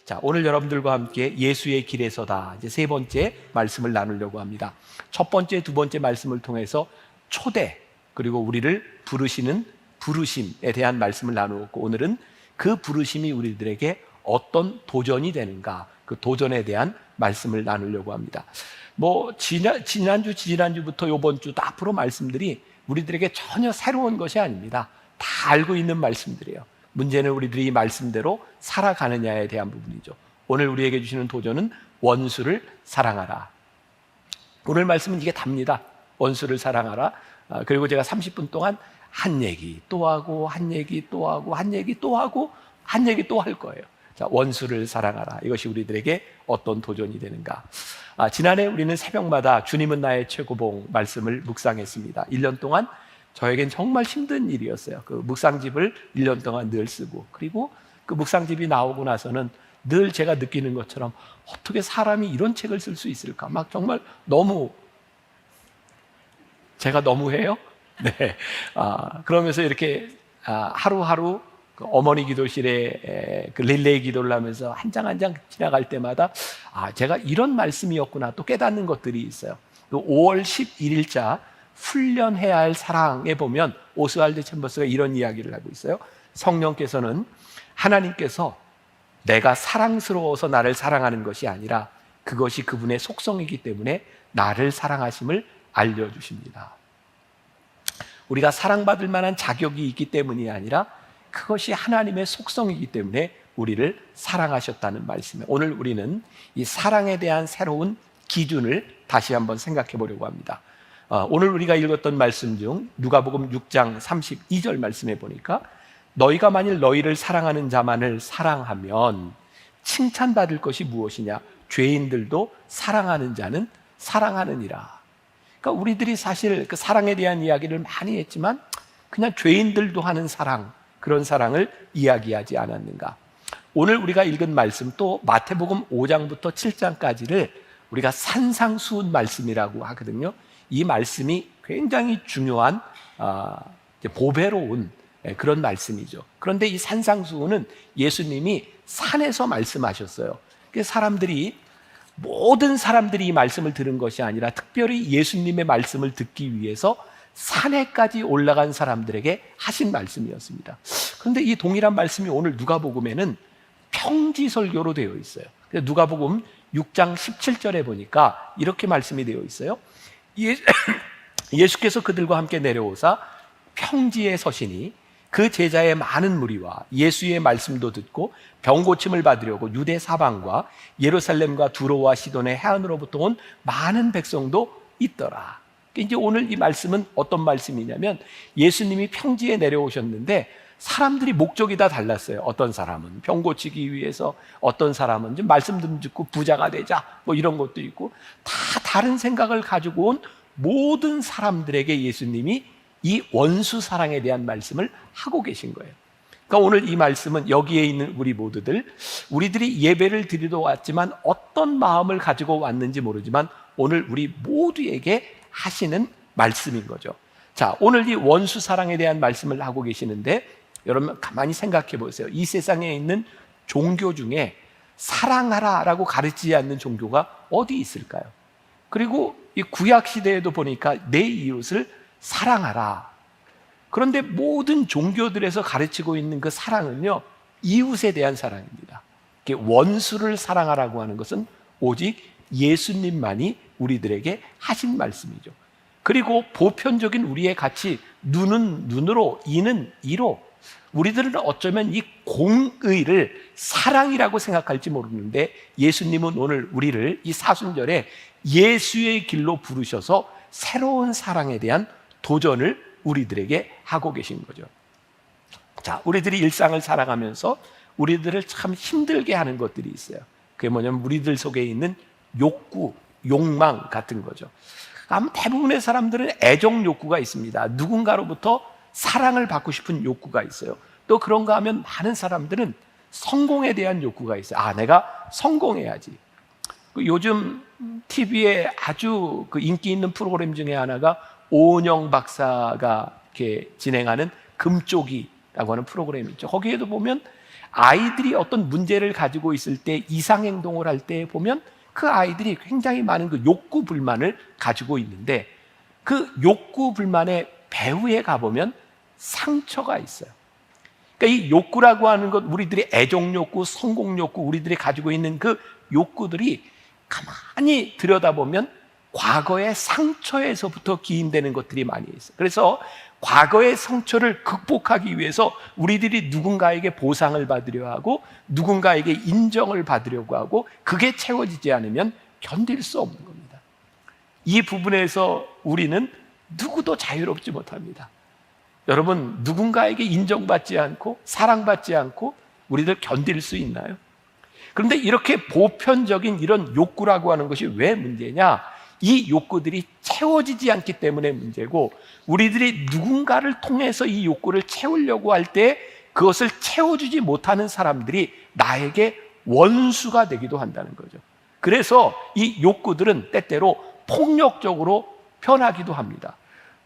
자, 오늘 여러분들과 함께 예수의 길에서다 이제 세 번째 말씀을 나누려고 합니다. 첫 번째, 두 번째 말씀을 통해서 초대 그리고 우리를 부르시는 부르심에 대한 말씀을 나누었고, 오늘은 그 부르심이 우리들에게 어떤 도전이 되는가, 그 도전에 대한 말씀을 나누려고 합니다. 지난주부터 이번 주 앞으로 말씀들이 우리들에게 전혀 새로운 것이 아닙니다. 다 알고 있는 말씀들이에요. 문제는 우리들이 이 말씀대로 살아가느냐에 대한 부분이죠. 오늘 우리에게 주시는 도전은 원수를 사랑하라. 오늘 말씀은 이게 답니다. 원수를 사랑하라. 그리고 제가 30분 동안 한 얘기 또 하고 한 얘기 또 하고 한 얘기 또 하고 한 얘기 또 할 거예요. 자, 원수를 사랑하라. 이것이 우리들에게 어떤 도전이 되는가. 지난해 우리는 새벽마다 주님은 나의 최고봉 말씀을 묵상했습니다. 1년 동안 저에겐 정말 힘든 일이었어요. 그 묵상집을 1년 동안 늘 쓰고, 그리고 그 묵상집이 나오고 나서는 늘 제가 느끼는 것처럼 어떻게 사람이 이런 책을 쓸 수 있을까? 막 정말 제가 너무해요? 네. 그러면서 이렇게 하루하루 그 어머니 기도실에 그 릴레이 기도를 하면서 한 장 한 장 지나갈 때마다 제가 이런 말씀이었구나 또 깨닫는 것들이 있어요. 또 5월 11일자 훈련해야 할 사랑에 보면 오스왈드 챔버스가 이런 이야기를 하고 있어요. 성령께서는 하나님께서 내가 사랑스러워서 나를 사랑하는 것이 아니라 그것이 그분의 속성이기 때문에 나를 사랑하심을 알려주십니다. 우리가 사랑받을 만한 자격이 있기 때문이 아니라 그것이 하나님의 속성이기 때문에 우리를 사랑하셨다는 말씀이에요. 오늘 우리는 이 사랑에 대한 새로운 기준을 다시 한번 생각해 보려고 합니다. 오늘 우리가 읽었던 말씀 중 누가복음 6장 32절 말씀에 보니까 너희가 만일 너희를 사랑하는 자만을 사랑하면 칭찬받을 것이 무엇이냐? 죄인들도 사랑하는 자는 사랑하느니라. 그러니까 우리들이 사실 그 사랑에 대한 이야기를 많이 했지만 그냥 죄인들도 하는 사랑, 그런 사랑을 이야기하지 않았는가? 오늘 우리가 읽은 말씀, 또 마태복음 5장부터 7장까지를 우리가 산상수훈 말씀이라고 하거든요. 이 말씀이 굉장히 중요한 보배로운 그런 말씀이죠. 그런데 이 산상수훈은 예수님이 산에서 말씀하셨어요. 모든 사람들이 이 말씀을 들은 것이 아니라 특별히 예수님의 말씀을 듣기 위해서 산에까지 올라간 사람들에게 하신 말씀이었습니다. 그런데 이 동일한 말씀이 오늘 누가복음에는 평지설교로 되어 있어요. 누가복음 6장 17절에 보니까 이렇게 말씀이 되어 있어요. 예수께서 그들과 함께 내려오사 평지에 서시니 그 제자의 많은 무리와 예수의 말씀도 듣고 병 고침을 받으려고 유대 사방과 예루살렘과 두로와 시돈의 해안으로부터 온 많은 백성도 있더라. 이제 오늘 이 말씀은 어떤 말씀이냐면 예수님이 평지에 내려오셨는데 사람들이 목적이 다 달랐어요. 어떤 사람은 병 고치기 위해서, 어떤 사람은 좀 말씀 좀 듣고 부자가 되자, 이런 것도 있고, 다 다른 생각을 가지고 온 모든 사람들에게 예수님이 이 원수 사랑에 대한 말씀을 하고 계신 거예요. 그러니까 오늘 이 말씀은 여기에 있는 우리들이 예배를 드리러 왔지만 어떤 마음을 가지고 왔는지 모르지만 오늘 우리 모두에게 하시는 말씀인 거죠. 자, 오늘 이 원수 사랑에 대한 말씀을 하고 계시는데 여러분 가만히 생각해 보세요. 이 세상에 있는 종교 중에 사랑하라라고 가르치지 않는 종교가 어디 있을까요? 그리고 이 구약 시대에도 보니까 내 이웃을 사랑하라. 그런데 모든 종교들에서 가르치고 있는 그 사랑은요, 이웃에 대한 사랑입니다. 원수를 사랑하라고 하는 것은 오직 예수님만이 우리들에게 하신 말씀이죠. 그리고 보편적인 우리의 가치, 눈은 눈으로, 이는 이로, 우리들은 어쩌면 이 공의를 사랑이라고 생각할지 모르는데 예수님은 오늘 우리를 이 사순절에 예수의 길로 부르셔서 새로운 사랑에 대한 도전을 우리들에게 하고 계신 거죠. 자, 우리들이 일상을 살아가면서 우리들을 참 힘들게 하는 것들이 있어요. 그게 뭐냐면 우리들 속에 있는 욕구, 욕망 같은 거죠. 아마 대부분의 사람들은 애정 욕구가 있습니다. 누군가로부터 사랑을 받고 싶은 욕구가 있어요. 또 그런가 하면 많은 사람들은 성공에 대한 욕구가 있어요. 내가 성공해야지. 요즘 TV에 아주 그 인기 있는 프로그램 중에 하나가 오은영 박사가 이렇게 진행하는 금쪽이라고 하는 프로그램이 있죠. 거기에도 보면 아이들이 어떤 문제를 가지고 있을 때 이상행동을 할 때 보면 그 아이들이 굉장히 많은 그 욕구 불만을 가지고 있는데 그 욕구 불만의 배후에 가보면 상처가 있어요. 그러니까 이 욕구라고 하는 것, 우리들의 애정 욕구, 성공 욕구, 우리들이 가지고 있는 그 욕구들이 가만히 들여다보면 과거의 상처에서부터 기인되는 것들이 많이 있어요. 그래서 과거의 상처를 극복하기 위해서 우리들이 누군가에게 보상을 받으려 하고 누군가에게 인정을 받으려고 하고 그게 채워지지 않으면 견딜 수 없는 겁니다. 이 부분에서 우리는 누구도 자유롭지 못합니다. 여러분, 누군가에게 인정받지 않고 사랑받지 않고 우리들 견딜 수 있나요? 그런데 이렇게 보편적인 이런 욕구라고 하는 것이 왜 문제냐? 이 욕구들이 채워지지 않기 때문에 문제고, 우리들이 누군가를 통해서 이 욕구를 채우려고 할 때 그것을 채워주지 못하는 사람들이 나에게 원수가 되기도 한다는 거죠. 그래서 이 욕구들은 때때로 폭력적으로 변하기도 합니다.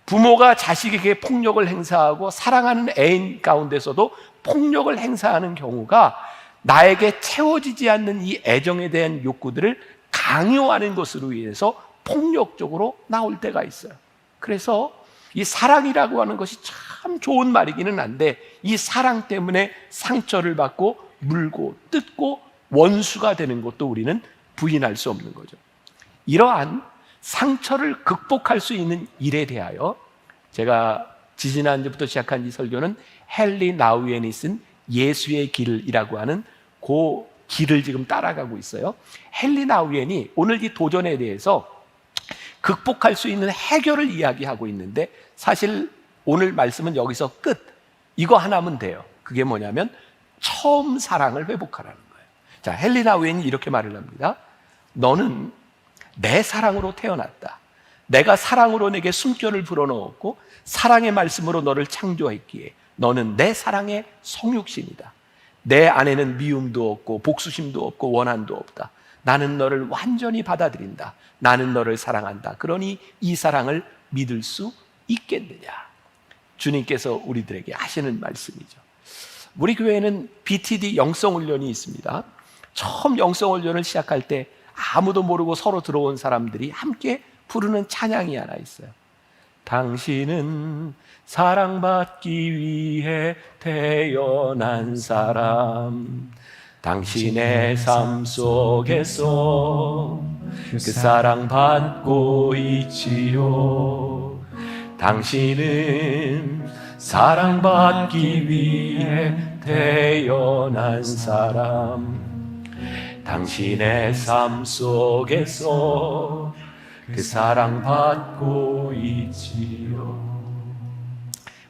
부모가 자식에게 폭력을 행사하고 사랑하는 애인 가운데서도 폭력을 행사하는 경우가 나에게 채워지지 않는 이 애정에 대한 욕구들을 강요하는 것으로 인해서 폭력적으로 나올 때가 있어요. 그래서 이 사랑이라고 하는 것이 참 좋은 말이기는 한데 이 사랑 때문에 상처를 받고 물고 뜯고 원수가 되는 것도 우리는 부인할 수 없는 거죠. 이러한 상처를 극복할 수 있는 일에 대하여 제가 지지난주부터 시작한 이 설교는 헨리 나우엔이 쓴 예수의 길이라고 하는 그 길을 지금 따라가고 있어요. 헨리 나우엔이 오늘 이 도전에 대해서 극복할 수 있는 해결을 이야기하고 있는데 사실 오늘 말씀은 여기서 끝. 이거 하나면 돼요. 그게 뭐냐면 처음 사랑을 회복하라는 거예요. 자, 헨리 나우엔이 이렇게 말을 합니다. 너는 내 사랑으로 태어났다. 내가 사랑으로 내게 숨결을 불어넣었고 사랑의 말씀으로 너를 창조했기에 너는 내 사랑의 성육신이다. 내 안에는 미움도 없고 복수심도 없고 원한도 없다. 나는 너를 완전히 받아들인다. 나는 너를 사랑한다. 그러니 이 사랑을 믿을 수 있겠느냐. 주님께서 우리들에게 하시는 말씀이죠. 우리 교회는 BTD 영성훈련이 있습니다. 처음 영성훈련을 시작할 때 아무도 모르고 서로 들어온 사람들이 함께 부르는 찬양이 하나 있어요. 당신은 사랑받기 위해 태어난 사람, 당신의 삶 속에서 그 사랑받고 있지요. 당신은 사랑받기 위해 태어난 사람, 당신의 삶 속에서 그 사랑받고 있지요.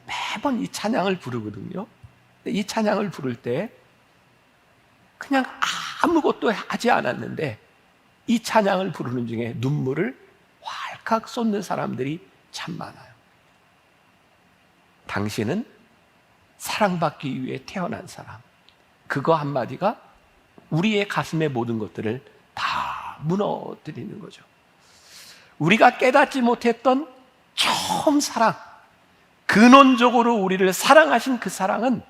매번 이 찬양을 부르거든요. 이 찬양을 부를 때 그냥 아무것도 하지 않았는데 이 찬양을 부르는 중에 눈물을 왈칵 쏟는 사람들이 참 많아요. 당신은 사랑받기 위해 태어난 사람. 그거 한마디가 우리의 가슴의 모든 것들을 다 무너뜨리는 거죠. 우리가 깨닫지 못했던 처음 사랑, 근원적으로 우리를 사랑하신 그 사랑은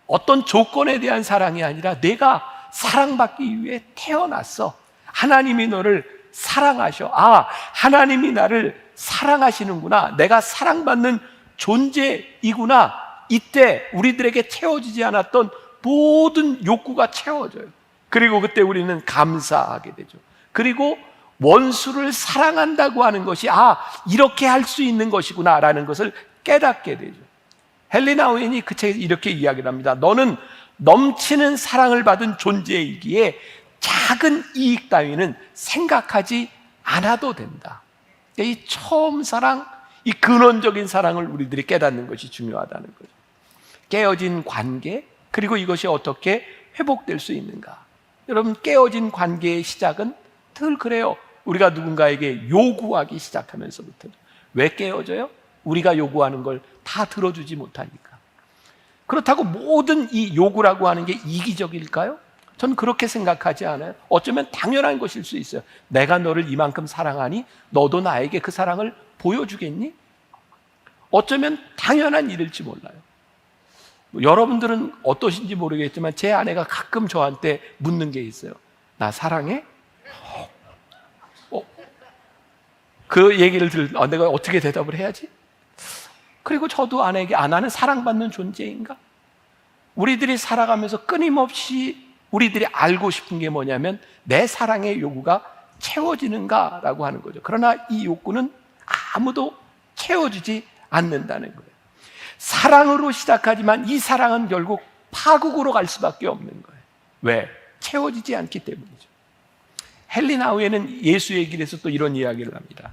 어떤 조건에 대한 사랑이 아니라 내가 사랑받기 위해 태어났어. 하나님이 너를 사랑하셔. 아, 하나님이 나를 사랑하시는구나. 내가 사랑받는 존재이구나. 이때 우리들에게 채워지지 않았던 모든 욕구가 채워져요. 그리고 그때 우리는 감사하게 되죠. 그리고 원수를 사랑한다고 하는 것이 이렇게 할 수 있는 것이구나 라는 것을 깨닫게 되죠. 헨리 나우엔이 그 책에서 이렇게 이야기를 합니다. 너는 넘치는 사랑을 받은 존재이기에 작은 이익 따위는 생각하지 않아도 된다. 이 처음 사랑, 이 근원적인 사랑을 우리들이 깨닫는 것이 중요하다는 거죠. 깨어진 관계, 그리고 이것이 어떻게 회복될 수 있는가. 여러분, 깨어진 관계의 시작은 늘 그래요. 우리가 누군가에게 요구하기 시작하면서부터. 왜 깨어져요? 우리가 요구하는 걸 다 들어주지 못하니까. 그렇다고 모든 이 요구라고 하는 게 이기적일까요? 전 그렇게 생각하지 않아요. 어쩌면 당연한 것일 수 있어요. 내가 너를 이만큼 사랑하니 너도 나에게 그 사랑을 보여주겠니? 어쩌면 당연한 일일지 몰라요. 여러분들은 어떠신지 모르겠지만 제 아내가 가끔 저한테 묻는 게 있어요. 나 사랑해? 그 얘기를 내가 어떻게 대답을 해야지? 그리고 저도 아내에게 나는 사랑받는 존재인가? 우리들이 살아가면서 끊임없이 우리들이 알고 싶은 게 뭐냐면 내 사랑의 요구가 채워지는가라고 하는 거죠. 그러나 이 욕구는 아무도 채워주지 않는다는 거예요. 사랑으로 시작하지만 이 사랑은 결국 파국으로 갈 수밖에 없는 거예요. 왜? 채워지지 않기 때문이죠. 헨리 나우에는 예수의 길에서 또 이런 이야기를 합니다.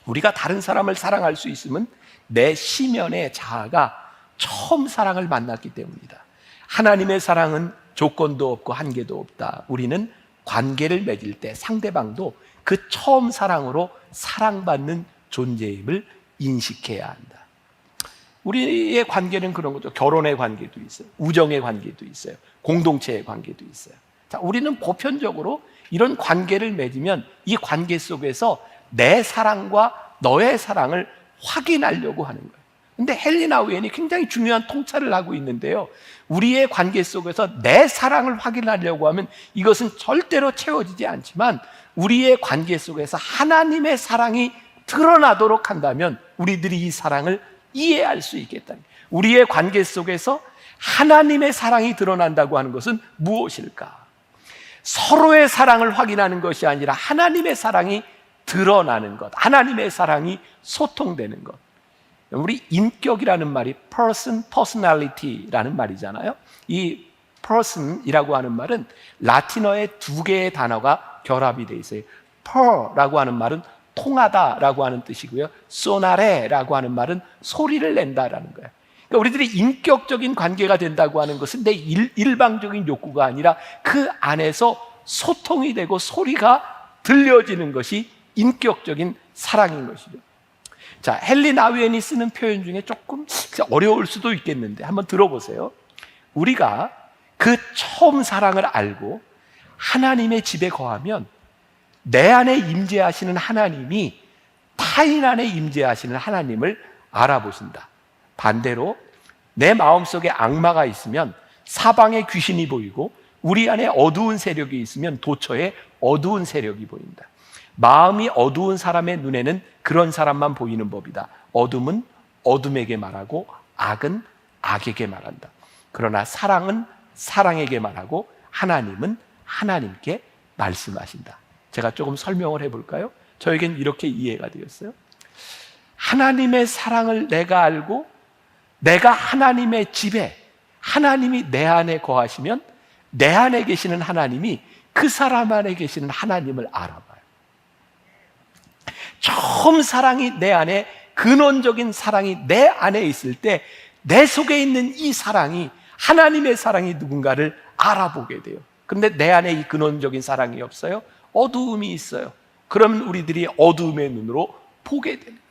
우리가 다른 사람을 사랑할 수 있으면 내 시면의 자아가 처음 사랑을 만났기 때문이다. 하나님의 사랑은 조건도 없고 한계도 없다. 우리는 관계를 맺을 때 상대방도 그 처음 사랑으로 사랑받는 존재임을 인식해야 한다. 우리의 관계는 그런 거죠. 결혼의 관계도 있어요. 우정의 관계도 있어요. 공동체의 관계도 있어요. 자, 우리는 보편적으로 이런 관계를 맺으면 이 관계 속에서 내 사랑과 너의 사랑을 확인하려고 하는 거예요. 근데 헨리 나우엔이 굉장히 중요한 통찰을 하고 있는데요. 우리의 관계 속에서 내 사랑을 확인하려고 하면 이것은 절대로 채워지지 않지만 우리의 관계 속에서 하나님의 사랑이 드러나도록 한다면 우리들이 이 사랑을 이해할 수 있겠다. 우리의 관계 속에서 하나님의 사랑이 드러난다고 하는 것은 무엇일까? 서로의 사랑을 확인하는 것이 아니라 하나님의 사랑이 드러나는 것, 하나님의 사랑이 소통되는 것. 우리 인격이라는 말이 personality라는 말이잖아요. 이 person이라고 하는 말은 라틴어의 두 개의 단어가 결합이 되어 있어요. per라고 하는 말은 통하다라고 하는 뜻이고요. sonare라고 하는 말은 소리를 낸다라는 거예요. 그러니까 우리들이 인격적인 관계가 된다고 하는 것은 내 일방적인 욕구가 아니라 그 안에서 소통이 되고 소리가 들려지는 것이 인격적인 사랑인 것이죠. 자, 헨리 나우엔이 쓰는 표현 중에 조금 어려울 수도 있겠는데 한번 들어보세요. 우리가 그 처음 사랑을 알고 하나님의 집에 거하면 내 안에 임재하시는 하나님이 타인 안에 임재하시는 하나님을 알아보신다. 반대로 내 마음속에 악마가 있으면 사방에 귀신이 보이고 우리 안에 어두운 세력이 있으면 도처에 어두운 세력이 보인다. 마음이 어두운 사람의 눈에는 그런 사람만 보이는 법이다. 어둠은 어둠에게 말하고 악은 악에게 말한다. 그러나 사랑은 사랑에게 말하고 하나님은 하나님께 말씀하신다. 제가 조금 설명을 해볼까요? 저에겐 이렇게 이해가 되었어요. 하나님의 사랑을 내가 알고 내가 하나님의 집에 하나님이 내 안에 거하시면 내 안에 계시는 하나님이 그 사람 안에 계시는 하나님을 알아봐요. 처음 사랑이 내 안에 근원적인 사랑이 내 안에 있을 때 내 속에 있는 이 사랑이 하나님의 사랑이 누군가를 알아보게 돼요. 그런데 내 안에 이 근원적인 사랑이 없어요. 어두움이 있어요. 그러면 우리들이 어두움의 눈으로 보게 되는 거예요.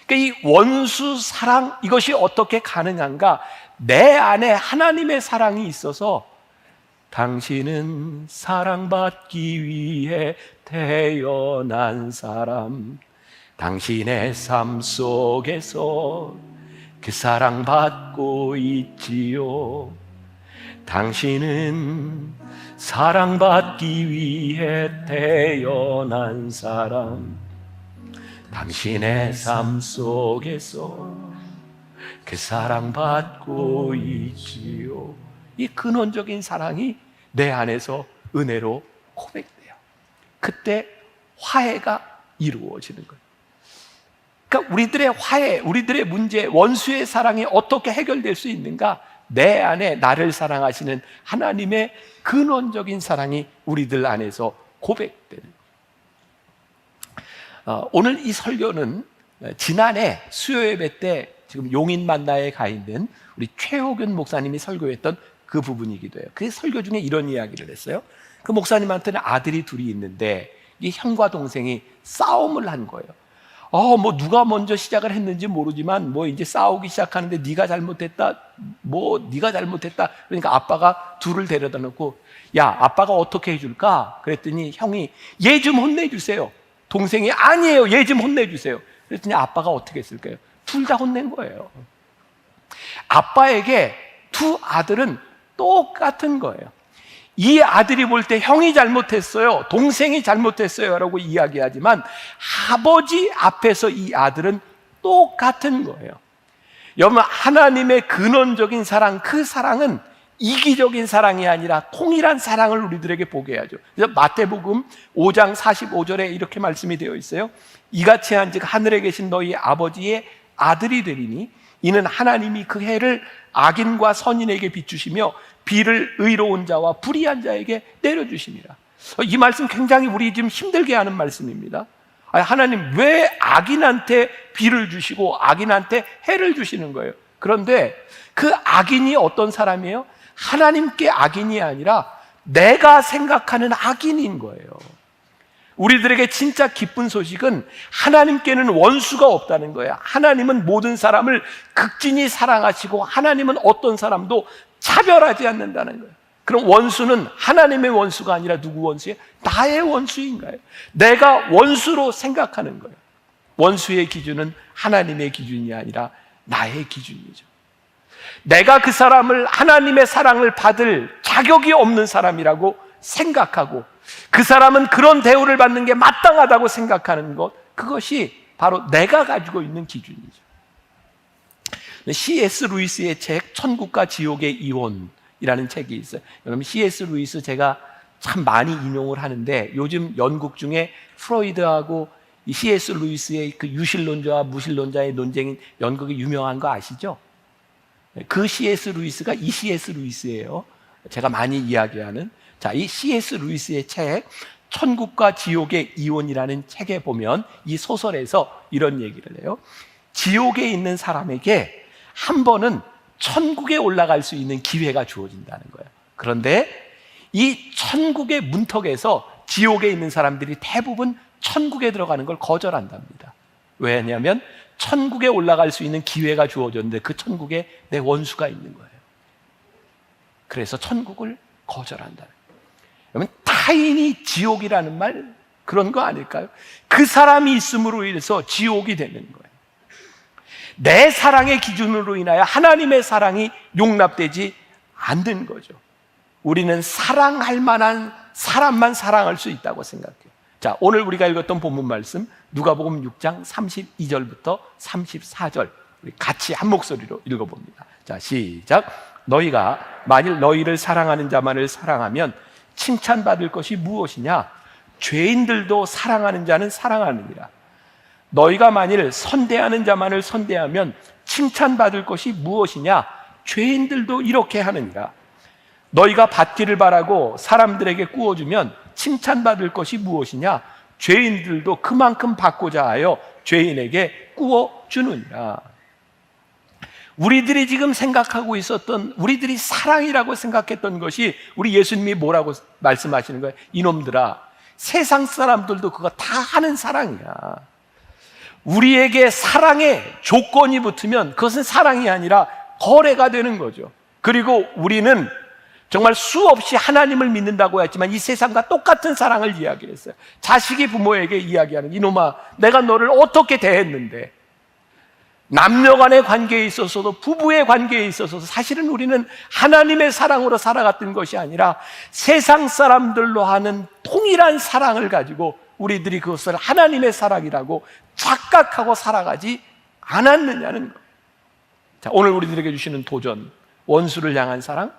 그러니까 이 원수 사랑 이것이 어떻게 가능한가? 내 안에 하나님의 사랑이 있어서 당신은 사랑받기 위해 태어난 사람, 당신의 삶 속에서 그 사랑받고 있지요. 당신은 사랑받기 위해 태어난 사람, 당신의 삶 속에서 그 사랑받고 있지요. 이 근원적인 사랑이 내 안에서 은혜로 고백돼요. 그때 화해가 이루어지는 거예요. 그러니까 우리들의 화해, 우리들의 문제, 원수의 사랑이 어떻게 해결될 수 있는가? 내 안에 나를 사랑하시는 하나님의 근원적인 사랑이 우리들 안에서 고백되는 거예요. 오늘 이 설교는 지난해 수요예배 때 지금 용인 만나에 가 있는 우리 최호균 목사님이 설교했던 그 부분이기도 해요. 그 설교 중에 이런 이야기를 했어요. 그 목사님한테는 아들이 둘이 있는데 이 형과 동생이 싸움을 한 거예요. 뭐 누가 먼저 시작을 했는지 모르지만 뭐 이제 싸우기 시작하는데 네가 잘못했다. 네가 잘못했다. 그러니까 아빠가 둘을 데려다 놓고 야, 아빠가 어떻게 해줄까? 그랬더니 형이 얘 좀 혼내주세요. 동생이 아니에요. 얘 좀 혼내주세요. 그랬더니 아빠가 어떻게 했을까요? 둘 다 혼낸 거예요. 아빠에게 두 아들은 똑같은 거예요. 이 아들이 볼 때 형이 잘못했어요, 동생이 잘못했어요 라고 이야기하지만 아버지 앞에서 이 아들은 똑같은 거예요. 여러분, 하나님의 근원적인 사랑, 그 사랑은 이기적인 사랑이 아니라 통일한 사랑을 우리들에게 보게 하죠. 그래서 마태복음 5장 45절에 이렇게 말씀이 되어 있어요. 이같이 한즉 하늘에 계신 너희 아버지의 아들이 되리니 이는 하나님이 그 해를 악인과 선인에게 비추시며 비를 의로운 자와 불의한 자에게 내려주심이라. 이 말씀 굉장히 우리 지금 힘들게 하는 말씀입니다. 하나님 왜 악인한테 비를 주시고 악인한테 해를 주시는 거예요? 그런데 그 악인이 어떤 사람이에요? 하나님께 악인이 아니라 내가 생각하는 악인인 거예요. 우리들에게 진짜 기쁜 소식은 하나님께는 원수가 없다는 거예요. 하나님은 모든 사람을 극진히 사랑하시고 하나님은 어떤 사람도 차별하지 않는다는 거예요. 그럼 원수는 하나님의 원수가 아니라 누구 원수예요? 나의 원수인가요? 내가 원수로 생각하는 거예요. 원수의 기준은 하나님의 기준이 아니라 나의 기준이죠. 내가 그 사람을 하나님의 사랑을 받을 자격이 없는 사람이라고 생각하고 그 사람은 그런 대우를 받는 게 마땅하다고 생각하는 것, 그것이 바로 내가 가지고 있는 기준이죠. C.S. 루이스의 책 천국과 지옥의 이혼이라는 책이 있어요. 여러분, C.S. 루이스 제가 참 많이 인용을 하는데 요즘 연극 중에 프로이드하고 이 C.S. 루이스의 그 유실론자와 무실론자의 논쟁인 연극이 유명한 거 아시죠? 그 C.S. 루이스가 이 C.S. 루이스예요. 제가 많이 이야기하는. 자, 이 C.S. 루이스의 책 천국과 지옥의 이혼이라는 책에 보면 이 소설에서 이런 얘기를 해요. 지옥에 있는 사람에게 한 번은 천국에 올라갈 수 있는 기회가 주어진다는 거예요. 그런데 이 천국의 문턱에서 지옥에 있는 사람들이 대부분 천국에 들어가는 걸 거절한답니다. 왜냐하면 천국에 올라갈 수 있는 기회가 주어졌는데 그 천국에 내 원수가 있는 거예요. 그래서 천국을 거절한다. 그러면 타인이 지옥이라는 말 그런 거 아닐까요? 그 사람이 있음으로 인해서 지옥이 되는 거예요. 내 사랑의 기준으로 인하여 하나님의 사랑이 용납되지 않는 거죠. 우리는 사랑할 만한 사람만 사랑할 수 있다고 생각해요. 자, 오늘 우리가 읽었던 본문 말씀 누가복음 6장 32절부터 34절 우리 같이 한 목소리로 읽어봅니다. 자, 시작. 너희가 만일 너희를 사랑하는 자만을 사랑하면 칭찬받을 것이 무엇이냐? 죄인들도 사랑하는 자는 사랑하느니라. 너희가 만일 선대하는 자만을 선대하면 칭찬받을 것이 무엇이냐? 죄인들도 이렇게 하느니라. 너희가 받기를 바라고 사람들에게 구워주면 칭찬받을 것이 무엇이냐? 죄인들도 그만큼 받고자 하여 죄인에게 구워주느니라. 우리들이 지금 생각하고 있었던, 우리들이 사랑이라고 생각했던 것이 우리 예수님이 뭐라고 말씀하시는 거예요? 이놈들아, 세상 사람들도 그거 다 하는 사랑이야. 우리에게 사랑의 조건이 붙으면 그것은 사랑이 아니라 거래가 되는 거죠. 그리고 우리는 정말 수없이 하나님을 믿는다고 했지만 이 세상과 똑같은 사랑을 이야기했어요. 자식이 부모에게 이야기하는, 이놈아, 내가 너를 어떻게 대했는데. 남녀 간의 관계에 있어서도 부부의 관계에 있어서도 사실은 우리는 하나님의 사랑으로 살아갔던 것이 아니라 세상 사람들로 하는 통일한 사랑을 가지고 우리들이 그것을 하나님의 사랑이라고 착각하고 살아가지 않았느냐는 것. 자, 오늘 우리들에게 주시는 도전, 원수를 향한 사랑.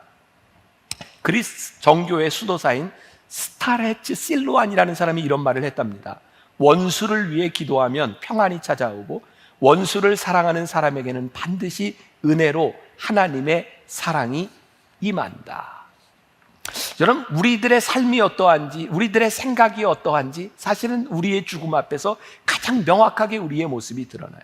그리스 정교의 수도사인 스타레츠 실로안이라는 사람이 이런 말을 했답니다. 원수를 위해 기도하면 평안이 찾아오고 원수를 사랑하는 사람에게는 반드시 은혜로 하나님의 사랑이 임한다. 여러분, 우리들의 삶이 어떠한지, 우리들의 생각이 어떠한지 사실은 우리의 죽음 앞에서 가장 명확하게 우리의 모습이 드러나요.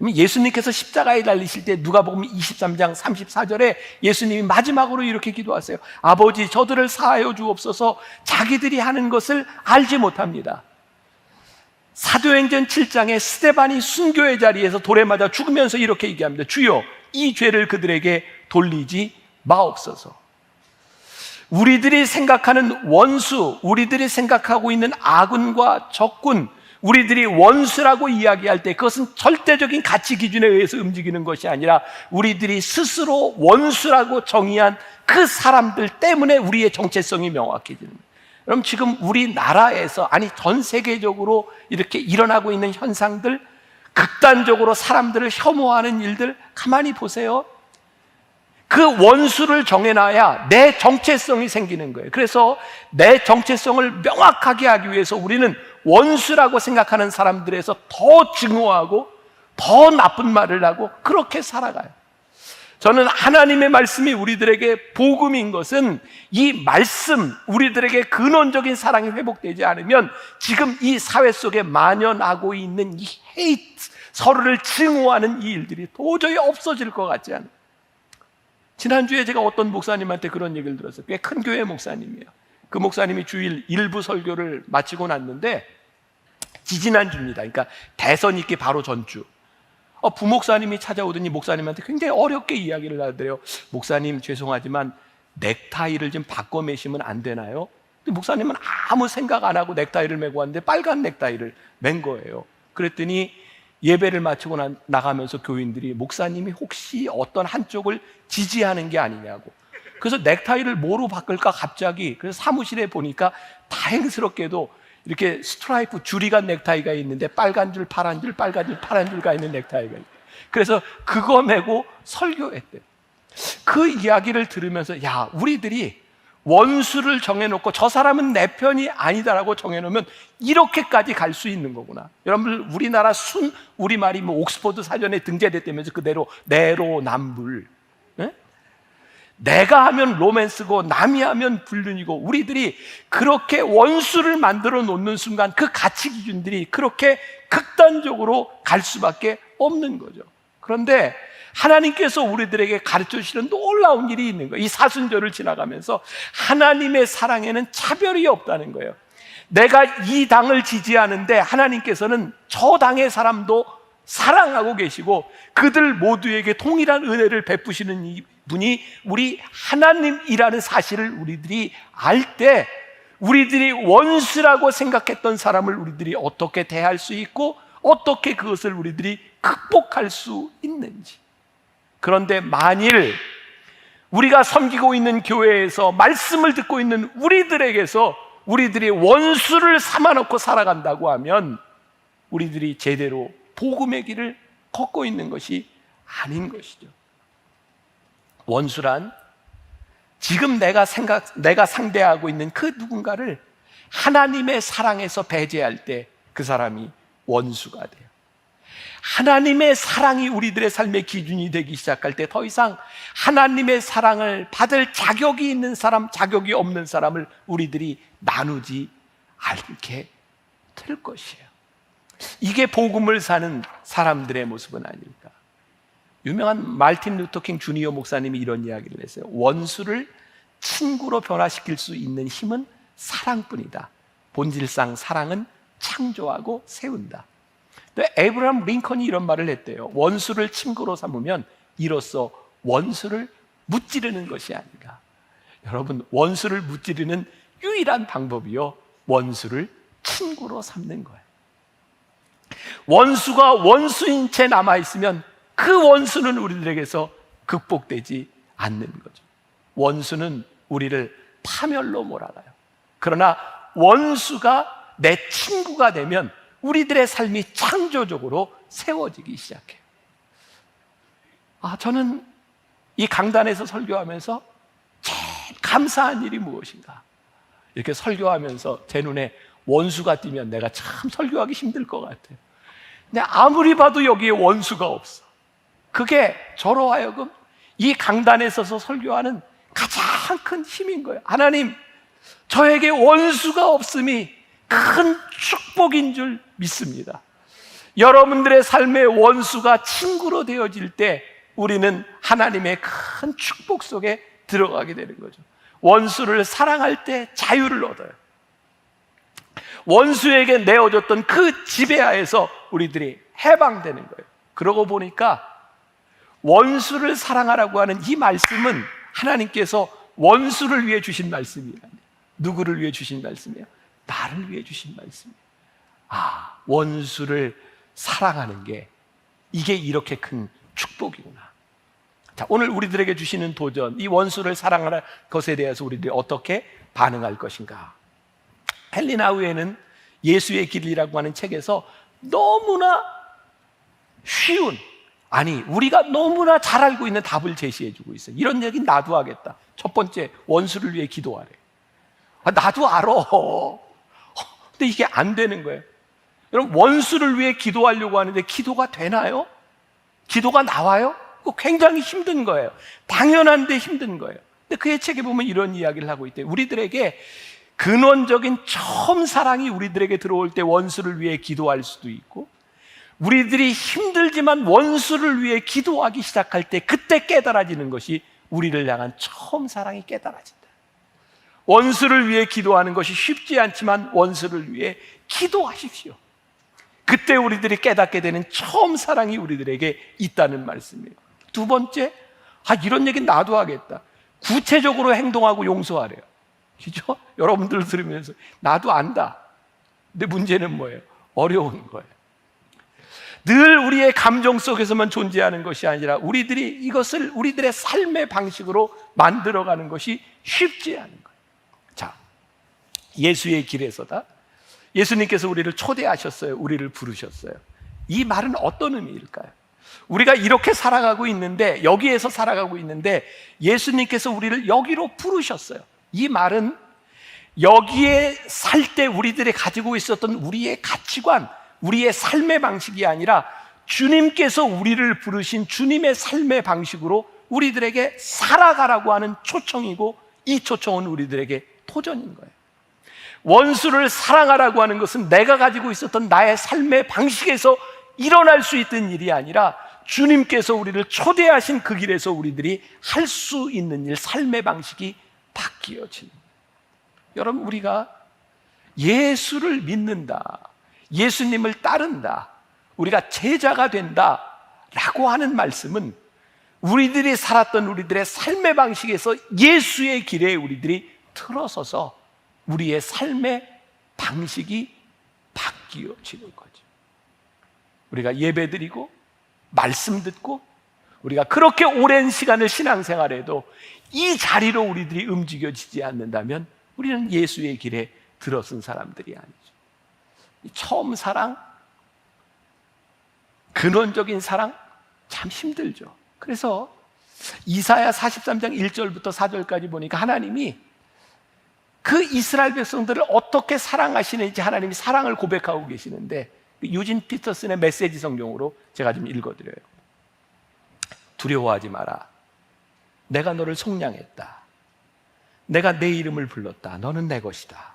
예수님께서 십자가에 달리실 때 누가복음 23장 34절에 예수님이 마지막으로 이렇게 기도하세요. 아버지, 저들을 사하여 주옵소서. 자기들이 하는 것을 알지 못합니다. 사도행전 7장에 스데반이 순교의 자리에서 돌에 맞아 죽으면서 이렇게 얘기합니다. 주여, 이 죄를 그들에게 돌리지 마옵소서. 우리들이 생각하는 원수, 우리들이 생각하고 있는 아군과 적군, 우리들이 원수라고 이야기할 때 그것은 절대적인 가치 기준에 의해서 움직이는 것이 아니라 우리들이 스스로 원수라고 정의한 그 사람들 때문에 우리의 정체성이 명확해지는 거예요. 그럼 지금 우리나라에서, 아니 전 세계적으로 이렇게 일어나고 있는 현상들, 극단적으로 사람들을 혐오하는 일들 가만히 보세요. 그 원수를 정해놔야 내 정체성이 생기는 거예요. 그래서 내 정체성을 명확하게 하기 위해서 우리는 원수라고 생각하는 사람들에서 더 증오하고 더 나쁜 말을 하고 그렇게 살아가요. 저는 하나님의 말씀이 우리들에게 복음인 것은 이 말씀, 우리들에게 근원적인 사랑이 회복되지 않으면 지금 이 사회 속에 만연하고 있는 이 헤이트, 서로를 증오하는 이 일들이 도저히 없어질 것 같지 않아요. 지난주에 제가 어떤 목사님한테 그런 얘기를 들었어요. 꽤 큰 교회 목사님이에요. 그 목사님이 주일 일부 설교를 마치고 났는데 지지난주입니다. 그러니까 대선 있기 바로 전주. 부목사님이 찾아오더니 목사님한테 굉장히 어렵게 이야기를 하더래요. 목사님 죄송하지만 넥타이를 좀 바꿔 매시면 안 되나요? 근데 목사님은 아무 생각 안 하고 넥타이를 메고 왔는데 빨간 넥타이를 맨 거예요. 그랬더니 예배를 마치고 나가면서 교인들이 목사님이 혹시 어떤 한쪽을 지지하는 게 아니냐고. 그래서 넥타이를 뭐로 바꿀까 갑자기, 그래서 사무실에 보니까 다행스럽게도 이렇게 스트라이프 줄이 간 넥타이가 있는데 빨간 줄, 파란 줄, 빨간 줄, 파란 줄가 있는 넥타이가 있어요. 그래서 그거 메고 설교했대요. 그 이야기를 들으면서 야, 우리들이 원수를 정해놓고 저 사람은 내 편이 아니다라고 정해놓으면 이렇게까지 갈 수 있는 거구나. 여러분, 우리나라 순 우리말이 뭐 옥스퍼드 사전에 등재됐다면서 그대로 내로남불. 네? 내가 하면 로맨스고 남이 하면 불륜이고, 우리들이 그렇게 원수를 만들어 놓는 순간 그 가치 기준들이 그렇게 극단적으로 갈 수밖에 없는 거죠. 그런데 하나님께서 우리들에게 가르쳐 주시는 놀라운 일이 있는 거예요. 이 사순절을 지나가면서 하나님의 사랑에는 차별이 없다는 거예요. 내가 이 당을 지지하는데 하나님께서는 저 당의 사람도 사랑하고 계시고 그들 모두에게 동일한 은혜를 베푸시는 이 분이 우리 하나님이라는 사실을 우리들이 알 때 우리들이 원수라고 생각했던 사람을 우리들이 어떻게 대할 수 있고 어떻게 그것을 우리들이 극복할 수 있는지. 그런데 만일 우리가 섬기고 있는 교회에서 말씀을 듣고 있는 우리들에게서 우리들이 원수를 삼아놓고 살아간다고 하면 우리들이 제대로 복음의 길을 걷고 있는 것이 아닌 것이죠. 원수란 지금 내가 상대하고 있는 그 누군가를 하나님의 사랑에서 배제할 때 그 사람이 원수가 돼요. 하나님의 사랑이 우리들의 삶의 기준이 되기 시작할 때 더 이상 하나님의 사랑을 받을 자격이 있는 사람, 자격이 없는 사람을 우리들이 나누지 않게 될 것이에요. 이게 복음을 사는 사람들의 모습은 아닐까. 유명한 마틴 루터 킹 주니어 목사님이 이런 이야기를 했어요. 원수를 친구로 변화시킬 수 있는 힘은 사랑뿐이다. 본질상 사랑은 창조하고 세운다. 에이브라함 링컨이 이런 말을 했대요. 원수를 친구로 삼으면 이로써 원수를 무찌르는 것이 아닌가. 여러분, 원수를 무찌르는 유일한 방법이요, 원수를 친구로 삼는 거예요. 원수가 원수인 채 남아있으면 그 원수는 우리들에게서 극복되지 않는 거죠. 원수는 우리를 파멸로 몰아가요. 그러나 원수가 내 친구가 되면 우리들의 삶이 창조적으로 세워지기 시작해요. 저는 이 강단에서 설교하면서 제일 감사한 일이 무엇인가? 이렇게 설교하면서 제 눈에 원수가 띄면 내가 참 설교하기 힘들 것 같아요. 근데 아무리 봐도 여기에 원수가 없어. 그게 저로 하여금 이 강단에 서서 설교하는 가장 큰 힘인 거예요. 하나님, 저에게 원수가 없음이 큰 축복인 줄 믿습니다. 여러분들의 삶의 원수가 친구로 되어질 때 우리는 하나님의 큰 축복 속에 들어가게 되는 거죠. 원수를 사랑할 때 자유를 얻어요. 원수에게 내어줬던 그 지배하에서 우리들이 해방되는 거예요. 그러고 보니까 원수를 사랑하라고 하는 이 말씀은 하나님께서 원수를 위해 주신 말씀이 아니에요. 누구를 위해 주신 말씀이에요? 나를 위해 주신 말씀이에요. 원수를 사랑하는 게 이게 이렇게 큰 축복이구나. 자, 오늘 우리들에게 주시는 도전, 이 원수를 사랑하는 것에 대해서 우리들이 어떻게 반응할 것인가. 헨리 나우에는 예수의 길이라고 하는 책에서 너무나 쉬운, 아니 우리가 너무나 잘 알고 있는 답을 제시해주고 있어요. 이런 얘기는 나도 하겠다. 첫 번째, 원수를 위해 기도하래. 나도 알아. 근데 이게 안 되는 거예요. 여러분, 원수를 위해 기도하려고 하는데 기도가 되나요? 기도가 나와요? 그거 굉장히 힘든 거예요. 당연한데 힘든 거예요. 근데 그의 책에 보면 이런 이야기를 하고 있대요. 우리들에게 근원적인 처음 사랑이 우리들에게 들어올 때 원수를 위해 기도할 수도 있고, 우리들이 힘들지만 원수를 위해 기도하기 시작할 때 그때 깨달아지는 것이 우리를 향한 처음 사랑이 깨달아진다. 원수를 위해 기도하는 것이 쉽지 않지만 원수를 위해 기도하십시오. 그때 우리들이 깨닫게 되는 처음 사랑이 우리들에게 있다는 말씀이에요. 두 번째, 이런 얘기는 나도 하겠다. 구체적으로 행동하고 용서하래요. 그죠? 여러분들 들으면서 나도 안다. 근데 문제는 뭐예요? 어려운 거예요. 늘 우리의 감정 속에서만 존재하는 것이 아니라 우리들이 이것을 우리들의 삶의 방식으로 만들어가는 것이 쉽지 않은 거예요. 자, 예수의 길에서다. 예수님께서 우리를 초대하셨어요. 우리를 부르셨어요. 이 말은 어떤 의미일까요? 우리가 이렇게 살아가고 있는데, 여기에서 살아가고 있는데 예수님께서 우리를 여기로 부르셨어요. 이 말은 여기에 살 때 우리들이 가지고 있었던 우리의 가치관, 우리의 삶의 방식이 아니라 주님께서 우리를 부르신 주님의 삶의 방식으로 우리들에게 살아가라고 하는 초청이고, 이 초청은 우리들에게 도전인 거예요. 원수를 사랑하라고 하는 것은 내가 가지고 있었던 나의 삶의 방식에서 일어날 수 있던 일이 아니라 주님께서 우리를 초대하신 그 길에서 우리들이 할 수 있는 일, 삶의 방식이 바뀌어지는 거예요. 여러분, 우리가 예수를 믿는다, 예수님을 따른다, 우리가 제자가 된다 라고 하는 말씀은 우리들이 살았던 우리들의 삶의 방식에서 예수의 길에 우리들이 들어서서 우리의 삶의 방식이 바뀌어지는 거죠. 우리가 예배드리고 말씀 듣고 우리가 그렇게 오랜 시간을 신앙생활해도 이 자리로 우리들이 움직여지지 않는다면 우리는 예수의 길에 들어선 사람들이 아니죠. 처음 사랑, 근원적인 사랑 참 힘들죠. 그래서 이사야 43장 1절부터 4절까지 보니까 하나님이 그 이스라엘 백성들을 어떻게 사랑하시는지 하나님이 사랑을 고백하고 계시는데, 유진 피터슨의 메시지 성경으로 제가 좀 읽어드려요. 두려워하지 마라. 내가 너를 속량했다. 내가 내 이름을 불렀다. 너는 내 것이다.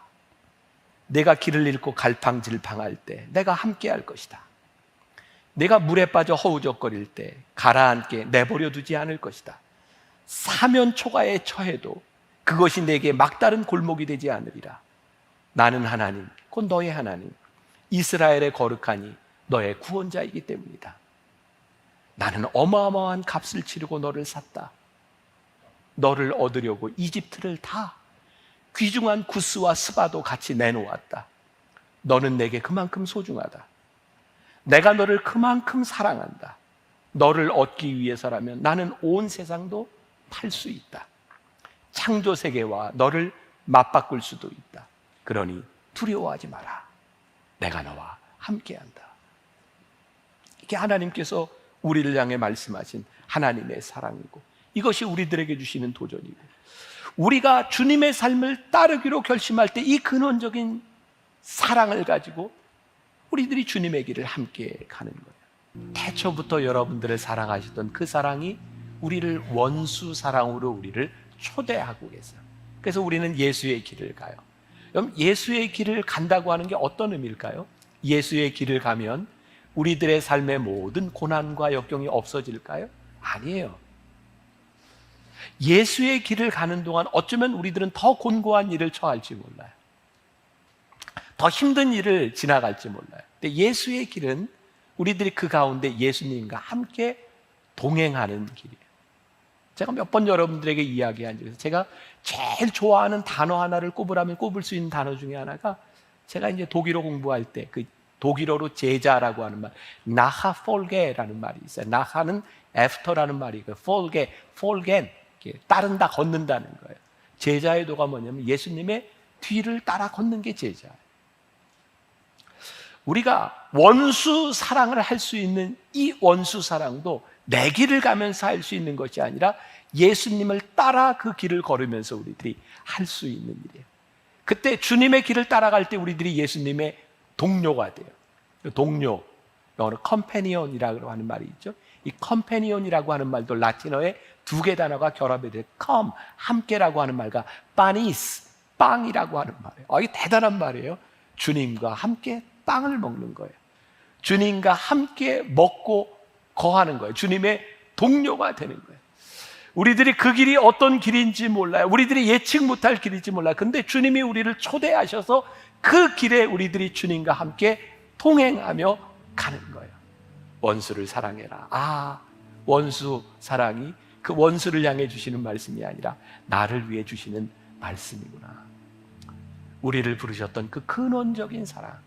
내가 길을 잃고 갈팡질팡할 때 내가 함께할 것이다. 내가 물에 빠져 허우적거릴 때 가라앉게 내버려 두지 않을 것이다. 사면 초가에 처해도 그것이 내게 막다른 골목이 되지 않으리라. 나는 하나님, 곧 너의 하나님, 이스라엘의 거룩하니 너의 구원자이기 때문이다. 나는 어마어마한 값을 치르고 너를 샀다. 너를 얻으려고 이집트를 다 귀중한 구스와 스바도 같이 내놓았다. 너는 내게 그만큼 소중하다. 내가 너를 그만큼 사랑한다. 너를 얻기 위해서라면 나는 온 세상도 팔 수 있다. 창조 세계와 너를 맞바꿀 수도 있다. 그러니 두려워하지 마라. 내가 너와 함께한다. 이게 하나님께서 우리를 향해 말씀하신 하나님의 사랑이고, 이것이 우리들에게 주시는 도전이고, 우리가 주님의 삶을 따르기로 결심할 때 이 근원적인 사랑을 가지고 우리들이 주님의 길을 함께 가는 거예요. 태초부터 여러분들을 사랑하시던 그 사랑이 우리를 원수 사랑으로 우리를 초대하고 계세요. 그래서 우리는 예수의 길을 가요. 그럼 예수의 길을 간다고 하는 게 어떤 의미일까요? 예수의 길을 가면 우리들의 삶의 모든 고난과 역경이 없어질까요? 아니에요. 예수의 길을 가는 동안 어쩌면 우리들은 더 곤고한 일을 처할지 몰라요. 더 힘든 일을 지나갈지 몰라요. 근데 예수의 길은 우리들이 그 가운데 예수님과 함께 동행하는 길이에요. 제가 몇 번 여러분들에게 이야기한 적에서 제가 제일 좋아하는 단어 하나를 꼽으라면 꼽을 수 있는 단어 중에 하나가, 제가 이제 독일어 공부할 때 그 독일어로 제자라고 하는 말, 나하폴게라는 말이 있어요. 나하는 애프터라는 말이고, 폴겐, 따른다, 걷는다는 거예요. 제자의 도가 뭐냐면 예수님의 뒤를 따라 걷는 게 제자예요. 우리가 원수 사랑을 할 수 있는 이 원수 사랑도 내 길을 가면서 할 수 있는 것이 아니라 예수님을 따라 그 길을 걸으면서 우리들이 할 수 있는 일이에요. 그때 주님의 길을 따라갈 때 우리들이 예수님의 동료가 돼요. 동료, 영어로 컴패니언이라고 하는 말이 있죠. 이 컴패니언이라고 하는 말도 라틴어에 두 개 단어가 결합이 돼요. 컴, 함께라고 하는 말과 파니스, 빵이라고 하는 말이에요. 이게 대단한 말이에요. 주님과 함께 빵을 먹는 거예요. 주님과 함께 먹고 거하는 거예요. 주님의 동료가 되는 거예요. 우리들이 그 길이 어떤 길인지 몰라요. 우리들이 예측 못할 길인지 몰라요. 근데 주님이 우리를 초대하셔서 그 길에 우리들이 주님과 함께 통행하며 가는 거예요. 원수를 사랑해라. 원수 사랑이 그 원수를 향해 주시는 말씀이 아니라 나를 위해 주시는 말씀이구나. 우리를 부르셨던 그 근원적인 사랑,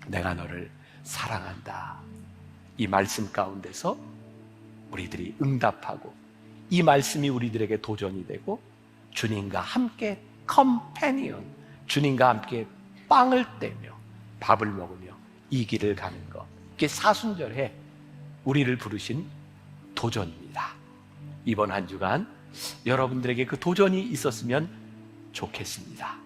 내가 너를 사랑한다. 이 말씀 가운데서 우리들이 응답하고 이 말씀이 우리들에게 도전이 되고 주님과 함께 컴패니언, 주님과 함께 빵을 떼며 밥을 먹으며 이 길을 가는 것, 이게 사순절에 우리를 부르신 도전입니다. 이번 한 주간 여러분들에게 그 도전이 있었으면 좋겠습니다.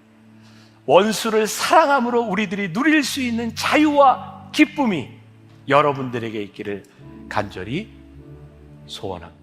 원수를 사랑함으로 우리들이 누릴 수 있는 자유와 기쁨이 여러분들에게 있기를 간절히 소원합니다.